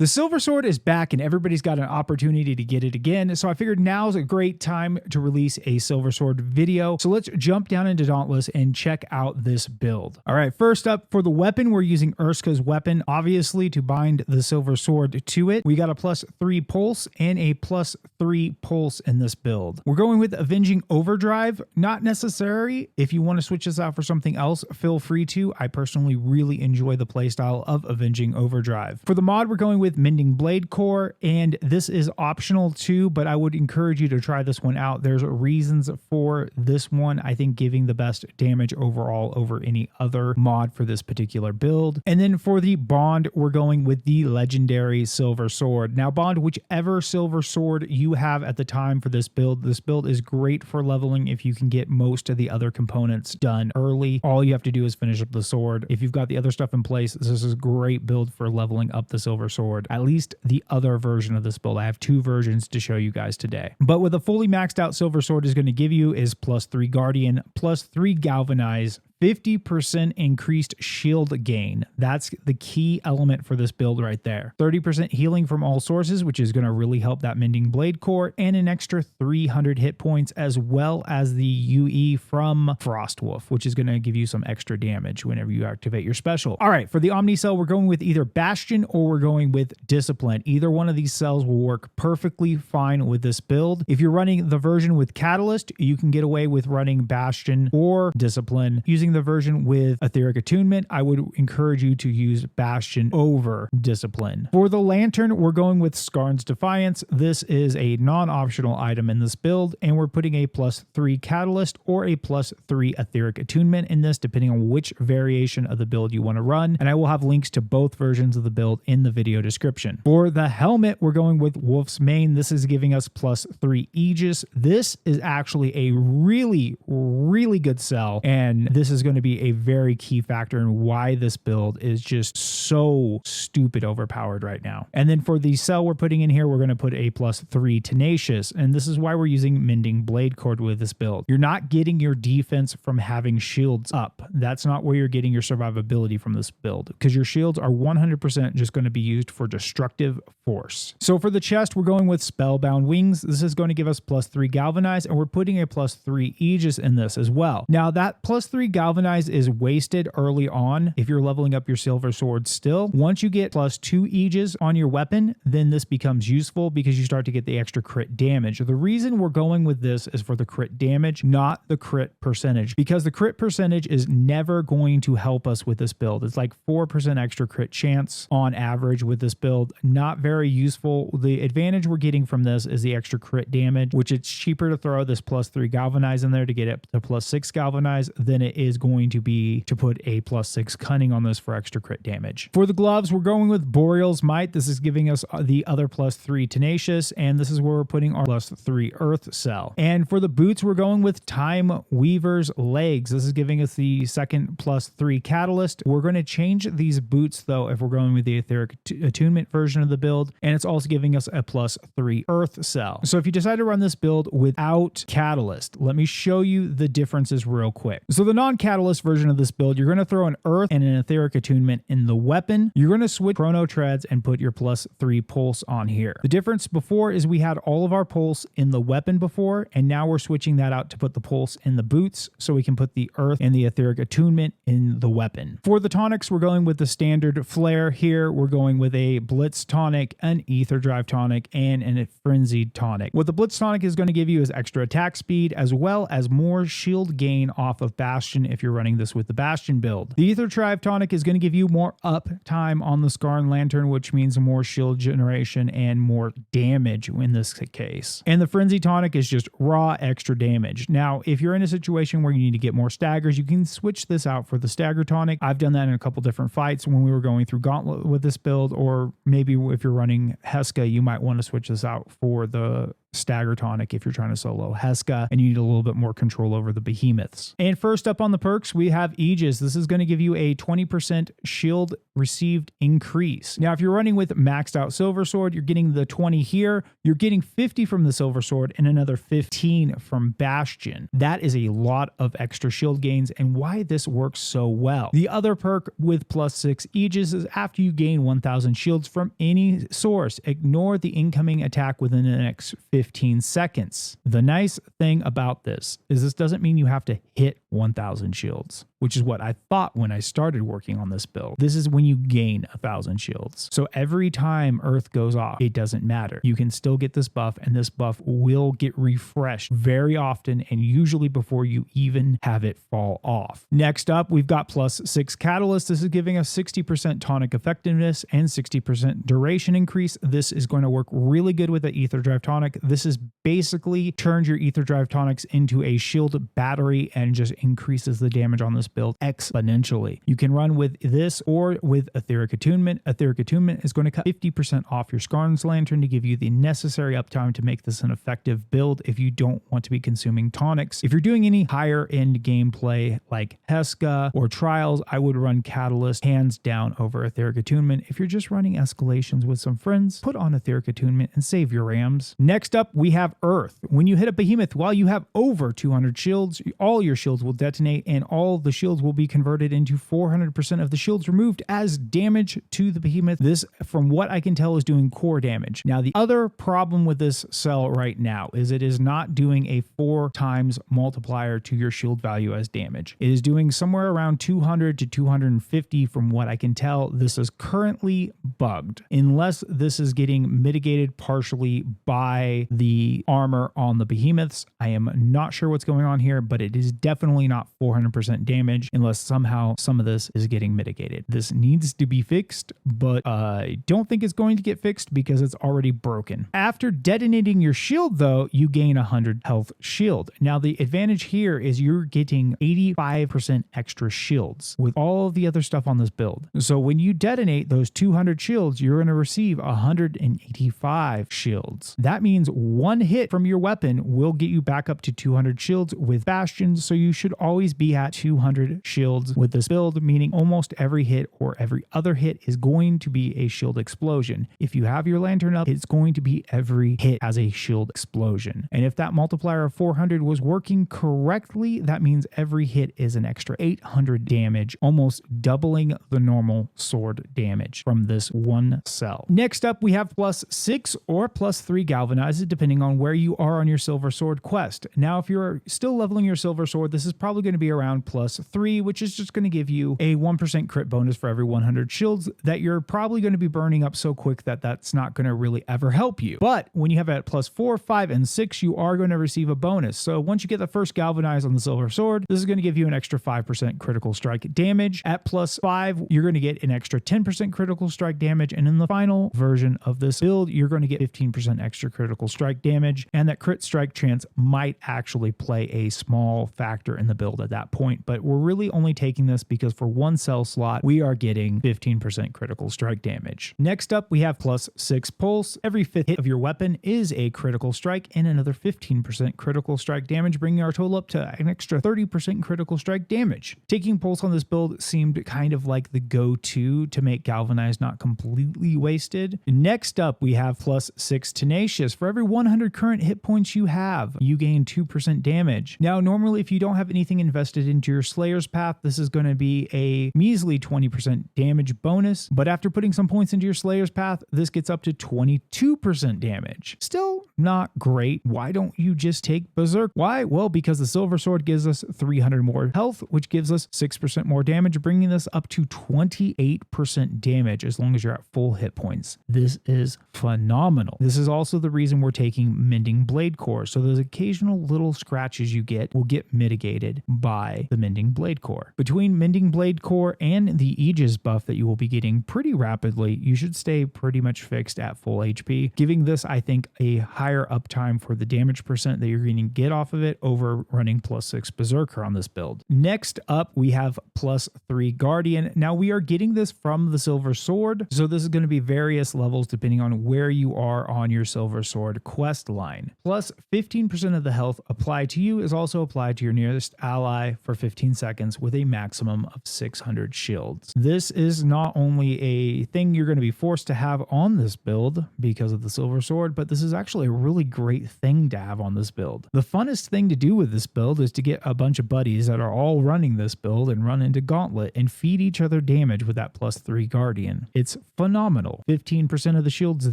The Silver Sword is back and everybody's got an opportunity to get it again, so I figured now's a great time to release a Silver Sword video. So let's jump down into Dauntless and check out this build. All right, first up, for the weapon, we're using Urska's weapon, obviously, to bind the Silver Sword to it. We got a +3 pulse and a +3 pulse in this build. We're going with Avenging Overdrive, not necessary. If you want to switch this out for something else, feel free to. I personally really enjoy the playstyle of Avenging Overdrive. For the mod, we're going with Mending Blade Core, and this is optional too, but I would encourage you to try this one out. There's reasons for this one, I think, giving the best damage overall over any other mod for this particular build. And then for the bond, we're going with the legendary Silver Sword. Now, bond whichever Silver Sword you have at the time for this build. This build is great for leveling if you can get most of the other components done early. All you have to do is finish up the sword. If you've got the other stuff in place, this is a great build for leveling up the Silver Sword. At least the other version of this build. I have two versions to show you guys today. But what a fully maxed out Silver Sword is going to give you is +3 Guardian, +3 Galvanize, 50% increased shield gain. That's the key element for this build right there. 30% healing from all sources, which is going to really help that Mending Blade Core, and an extra 300 hit points, as well as the UE from Frostwolf, which is going to give you some extra damage whenever you activate your special. All right, for the Omni cell, we're going with either Bastion or we're going with Discipline. Either one of these cells will work perfectly fine with this build. If you're running the version with Catalyst, you can get away with running Bastion or Discipline. Using the version with Etheric Attunement, I would encourage you to use Bastion over Discipline. For the Lantern, we're going with Skarn's Defiance. This is a non-optional item in this build, and we're putting a +3 Catalyst or a +3 Etheric Attunement in this, depending on which variation of the build you want to run, and I will have links to both versions of the build in the video description. For the helmet, we're going with Wolf's Mane. This is giving us +3 Aegis. This is actually a really good cell, and this is going to be a very key factor in why this build is just so stupid overpowered right now. And then for the cell we're putting in here, we're going to put a +3 Tenacious, and this is why we're using Mending Blade Core with this build. You're not getting your defense from having shields up. That's not where you're getting your survivability from this build, because your shields are 100% just going to be used for destructive force. So for the chest, we're going with Spellbound Wings. This is going to give us +3 Galvanize, and we're putting a +3 Aegis in this as well. Now, that +3 Galvanize is wasted early on if you're leveling up your Silver Sword still. Once you get +2 Aegis on your weapon, then this becomes useful because you start to get the extra crit damage. The reason we're going with this is for the crit damage, not the crit percentage, because the crit percentage is never going to help us with this build. It's like 4% extra crit chance on average with this build. Not very useful. The advantage we're getting from this is the extra crit damage, which it's cheaper to throw this +3 Galvanize in there to get it to +6 Galvanize than it is going to be to put a +6 Cunning on this for extra crit damage. For the gloves, we're going with Boreal's Might. This is giving us the other +3 Tenacious, and this is where we're putting our +3 Earth cell. And for the boots, we're going with Time Weaver's Legs. This is giving us the second +3 Catalyst. We're going to change these boots, though, if we're going with the Etheric Attunement version of the build, and it's also giving us a +3 Earth cell. So if you decide to run this build without Catalyst, let me show you the differences real quick. So the non-Catalyst version of this build, you're going to throw an Earth and an Etheric Attunement in the weapon. You're going to switch Chrono Treads and put your +3 Pulse on here. The difference before is we had all of our Pulse in the weapon before, and now we're switching that out to put the Pulse in the boots so we can put the Earth and the Etheric Attunement in the weapon. For the tonics, we're going with the standard Flare here. We're going with a Blitz Tonic, an Ether Drive Tonic, and a Frenzied Tonic. What the Blitz Tonic is going to give you is extra attack speed, as well as more shield gain off of Bastion if you're running this with the Bastion build. The Ether Drive Tonic is going to give you more up time on the Skarn Lantern, which means more shield generation and more damage in this case. And the Frenzy Tonic is just raw extra damage. Now, if you're in a situation where you need to get more staggers, you can switch this out for the Stagger Tonic. I've done that in a couple different fights when we were going through Gauntlet with this build, or maybe if you're running Heska, you might want to switch this out for the stagger tonic if you're trying to solo Heska and you need a little bit more control over the behemoths. And first up on the perks, we have Aegis. This is going to give you a 20% shield received increase. Now, if you're running with maxed out Silver Sword, you're getting the 20 here. You're getting 50 from the Silver Sword and another 15 from Bastion. That is a lot of extra shield gains and why this works so well. The other perk with +6 Aegis is after you gain 1000 shields from any source, ignore the incoming attack within the next 15 seconds. The nice thing about this is this doesn't mean you have to hit 1000 shields, which is what I thought when I started working on this build. This is when you gain 1000 shields. So every time Earth goes off, it doesn't matter. You can still get this buff, and this buff will get refreshed very often and usually before you even have it fall off. Next up, we've got +6 Catalyst. This is giving us 60% tonic effectiveness and 60% duration increase. This is going to work really good with the Ether Drive tonic. This is basically turns your Ether Drive tonics into a shield battery and just increases the damage on this build exponentially. You can run with this or with Etheric Attunement. Etheric Attunement is going to cut 50% off your Skarn's Lantern to give you the necessary uptime to make this an effective build if you don't want to be consuming tonics. If you're doing any higher end gameplay like Heska or Trials, I would run Catalyst hands down over Etheric Attunement. If you're just running escalations with some friends, put on Etheric Attunement and save your rams. Next up, we have Earth. When you hit a behemoth while you have over 200 shields, all your shields will detonate and all the shields will be converted into 400% of the shields removed as damage to the behemoth. This, from what I can tell, is doing core damage. Now, the other problem with this cell right now is it is not doing a 4 times multiplier to your shield value as damage. It is doing somewhere around 200 to 250 from what I can tell. This is currently bugged unless this is getting mitigated partially by the armor on the behemoths. I am not sure what's going on here, but it is definitely not 400% damage unless somehow some of this is getting mitigated. This needs to be fixed, but I don't think it's going to get fixed because it's already broken. After detonating your shield though, you gain 100 health shield. Now the advantage here is you're getting 85% extra shields with all of the other stuff on this build. So when you detonate those 200 shields, you're going to receive 185 shields. That means one hit from your weapon will get you back up to 200 shields with Bastions, so you should always be at 200 shields with this build, meaning almost every hit or every other hit is going to be a shield explosion. If you have your lantern up, it's going to be every hit as a shield explosion. And if that multiplier of 400 was working correctly, that means every hit is an extra 800 damage, almost doubling the normal sword damage from this one cell. Next up, we have +6 or +3 Galvanize, depending on where you are on your Silver Sword quest. Now, if you're still leveling your Silver Sword, this is probably going to be around +3, which is just going to give you a 1% crit bonus for every 100 shields that you're probably going to be burning up so quick that that's not going to really ever help you. But when you have it at +4, 5, and 6, you are going to receive a bonus. So once you get the first Galvanize on the Silver Sword, this is going to give you an extra 5% critical strike damage. At +5, you're going to get an extra 10% critical strike damage. And in the final version of this build, you're going to get 15% extra critical strike damage. And that crit strike chance might actually play a small factor in the build at that point. But we're really only taking this because for one cell slot, we are getting 15% critical strike damage. Next up, we have +6 Pulse. Every 5th hit of your weapon is a critical strike and another 15% critical strike damage, bringing our total up to an extra 30% critical strike damage. Taking Pulse on this build seemed kind of like the go-to to make Galvanize not completely wasted. Next up, we have +6 Tenacious. For every 100 current hit points you have, you gain 2% damage. Now, normally, if you don't have anything invested into your Slayer's Path, this is going to be a measly 20% damage bonus, but after putting some points into your Slayer's Path, this gets up to 22% damage. Still not great. Why don't you just take Berserk? Why? Well, because the Silver Sword gives us 300 more health, which gives us 6% more damage, bringing this up to 28% damage as long as you're at full hit points. This is phenomenal. This is also the reason we're taking Mending Blade Core. So those occasional little scratches you get will get mitigated by the Mending Blade Core. Between Mending Blade Core and the Aegis buff that you will be getting pretty rapidly, you should stay pretty much fixed at full HP, giving this, I think, a higher higher uptime for the damage percent that you're going to get off of it over running +6 Berserker on this build. Next up, we have +3 Guardian. Now we are getting this from the Silver Sword, so this is going to be various levels depending on where you are on your Silver Sword quest line. Plus 15% of the health applied to you is also applied to your nearest ally for 15 seconds with a maximum of 600 shields. This is not only a thing you're going to be forced to have on this build because of the Silver Sword, but this is actually a really great thing to have on this build. The funnest thing to do with this build is to get a bunch of buddies that are all running this build and run into Gauntlet and feed each other damage with that +3 Guardian. It's phenomenal. 15% of the shields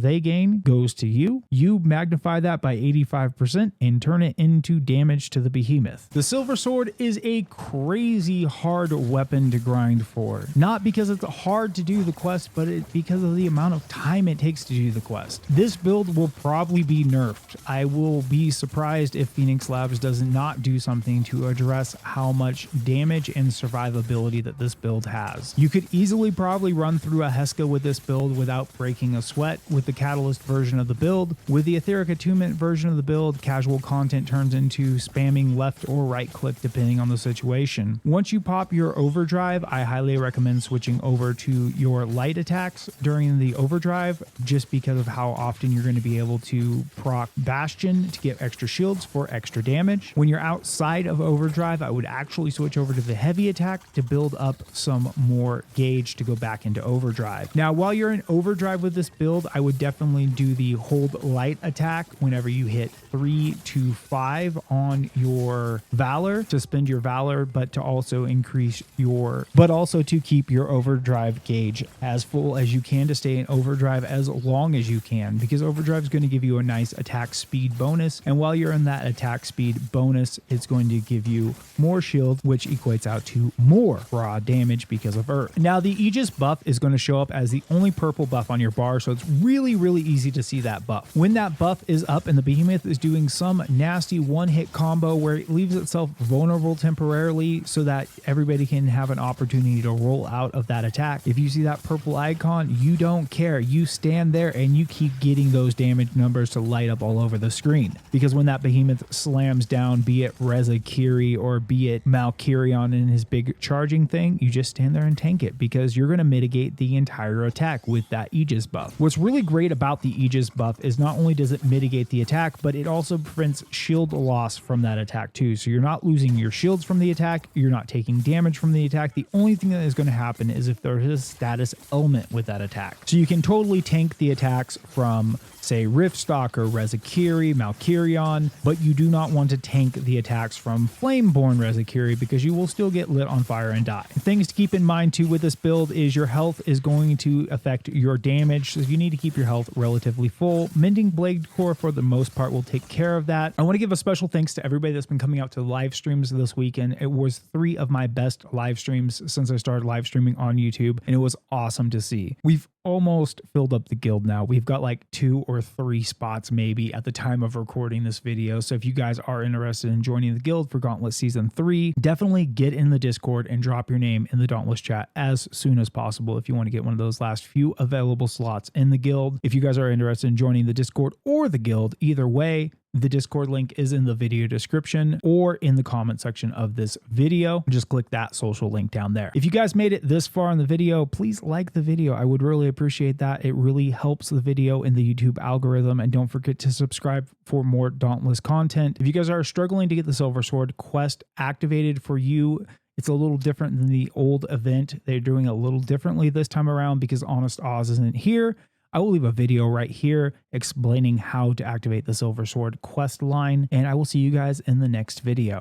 they gain goes to you. You magnify that by 85% and turn it into damage to the behemoth. The Silver Sword is a crazy hard weapon to grind for. Not because it's hard to do the quest, but because of the amount of time it takes to do the quest. This build will probably be nerfed. I will be surprised if Phoenix Labs does not do something to address how much damage and survivability that this build has. You could easily probably run through a Heska with this build without breaking a sweat with the Catalyst version of the build. With the Etheric Attunement version of the build, casual content turns into spamming left or right click depending on the situation. Once you pop your overdrive, I highly recommend switching over to your light attacks during the overdrive just because of how often you're going to be able to proc Bastion to get extra shields for extra damage. When you're outside of overdrive, I would actually switch over to the heavy attack to build up some more gauge to go back into overdrive. Now, while you're in overdrive with this build, I would definitely do the hold light attack whenever you hit 3 to 5 on your Valor to spend your Valor, but to also increase your, but also to keep your overdrive gauge as full as you can to stay in overdrive as long as you can, because overdrive is going to give you a nice attack speed bonus. And while you're in that attack speed bonus, it's going to give you more shield, which equates out to more raw damage because of Earth. Now, the Aegis buff is going to show up as the only purple buff on your bar, so it's really easy to see that buff. When that buff is up and the behemoth is doing some nasty one-hit combo where it leaves itself vulnerable temporarily so that everybody can have an opportunity to roll out of that attack, if you see that purple icon, you don't care. You stand there and you keep getting those damage numbers to light up all over the screen. Because when that behemoth slams down, be it Rezakiri or be it Malkirion in his big charging thing, you just stand there and tank it because you're going to mitigate the entire attack with that Aegis buff. What's really great about the Aegis buff is not only does it mitigate the attack, but it also prevents shield loss from that attack too. So you're not losing your shields from the attack, you're not taking damage from the attack. The only thing that is going to happen is if there is a status element with that attack. So you can totally tank the attacks from, say, Riftstalker, Rezakiri, Malkirion, but you do not want to tank the attacks from Flameborn Rezakiri because you will still get lit on fire and die. Things to keep in mind too with this build is your health is going to affect your damage, so you need to keep your health relatively full. Mending Blade Core for the most part will take care of that. I want to give a special thanks to everybody that's been coming out to live streams this weekend. It was 3 of my best live streams since I started live streaming on YouTube, and it was awesome to see. We've almost filled up the guild now. We've got like 2 or 3 spots maybe at the time of recording this video. So if you guys are interested in joining the guild for Dauntless Season 3, definitely get in the Discord and drop your name in the Dauntless chat as soon as possible if you want to get one of those last few available slots in the guild. If you guys are interested in joining the Discord or the guild, either way, the Discord link is in the video description or in the comment section of this video. Just click that social link down there. If you guys made it this far in the video, please like the video. I would really appreciate that. It really helps the video in the YouTube algorithm. And don't forget to subscribe for more Dauntless content. If you guys are struggling to get the Silver Sword quest activated for you, it's a little different than the old event. They're doing it a little differently this time around because Honest Oz isn't here. I will leave a video right here explaining how to activate the Silver Sword quest line, and I will see you guys in the next video.